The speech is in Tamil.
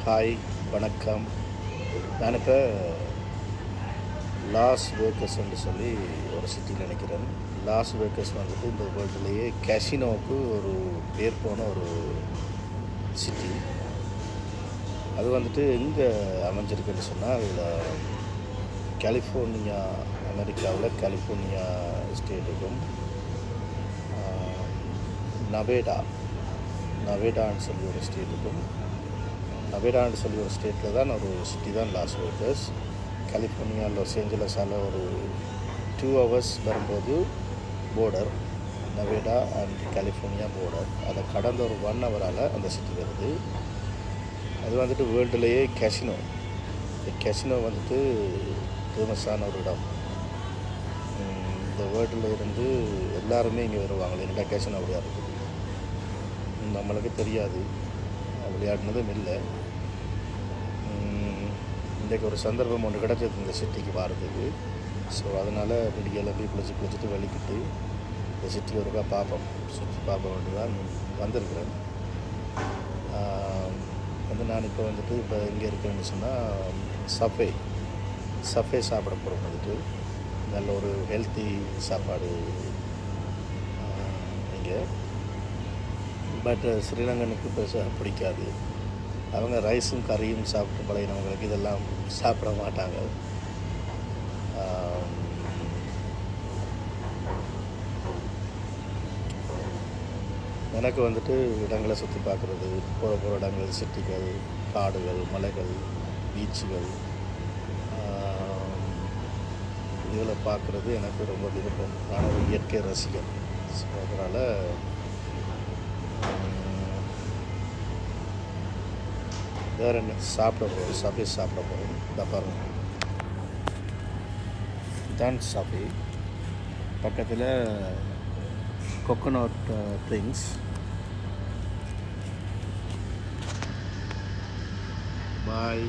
ஹாய், வணக்கம். நான் இப்போ லாஸ் வேகஸ் என்று சொல்லி ஒரு சிட்டியில் நினைக்கிறேன். லாஸ் வேகஸ் வந்துட்டு இந்த வேர்ல்டுலேயே கேசினோவுக்கு ஒரு பேர் போன ஒரு சிட்டி. அது வந்துட்டு எங்கே அமைஞ்சிருக்குன்னு சொன்னால், அதில் கலிஃபோர்னியா, அமெரிக்காவில் கலிஃபோர்னியா ஸ்டேட்டுக்கும் நவேடான்னு சொல்லி ஒரு ஸ்டேட்டுக்கும் நவேடான்னு சொல்லி ஒரு ஸ்டேட்டில் தான் ஒரு சிட்டி தான் லாஸ் வேகஸ். கலிஃபோர்னியா லாஸ் ஏஞ்சலஸால் ஒரு 2 hours வரும்போது போர்டர், நவேடா அண்ட் கலிஃபோர்னியா போர்டர். அதை கடந்த ஒரு 1 hour அந்த சிட்டி வருது. அது வந்துட்டு வேர்ல்டுலேயே கேசினோ வந்துட்டு ஃபேமஸான ஒரு இடம். இந்த வேர்ல்டில் இருந்து எல்லாருமே இங்கே வருவாங்க. என்னடா கேசினோ அப்படியா இருக்குது, நம்மளுக்கு தெரியாது, விளையாடினதும் இல்லை. இன்றைக்கு ஒரு சந்தர்ப்பம் ஒன்று கிடச்சது இந்த சிட்டிக்கு வாரத்துக்கு. ஸோ அதனால் விடியெல்லாம் குளிச்சுட்டு வலிக்கிட்டு இந்த சிட்டி ஒருக்கா சுற்றி பார்ப்போம் தான் வந்திருக்கிறேன். நான் இப்போ வந்துட்டு இங்கே இருக்கேன்னு சொன்னால் சஃபே சாப்பிட போகிறோம். வந்துட்டு நல்ல ஒரு ஹெல்த்தி சாப்பாடு இங்கே. பட் ஸ்ரீலங்கனுக்கு பெருசாக பிடிக்காது. அவங்க ரைஸும் கறியும் சாப்பிட்டு பழகினவங்களுக்கு இதெல்லாம் சாப்பிட மாட்டாங்க. எனக்கு வந்துட்டு இடங்களை சுற்றி பார்க்குறது, போகிற இடங்கள், சிட்டிகள், காடுகள், மலைகள், பீச்சுகள், இதில் பார்க்குறது எனக்கு ரொம்ப விருப்பம். நான் ஒரு இயற்கை ரசிகன். ஸோ அதனால் வேறு என்ன சாப்பிட போகிறோம். இந்த பாருங்க, தான் சாஃபி. பக்கத்தில் கோகோனட் ட்ரிங்க்ஸ். பாய்.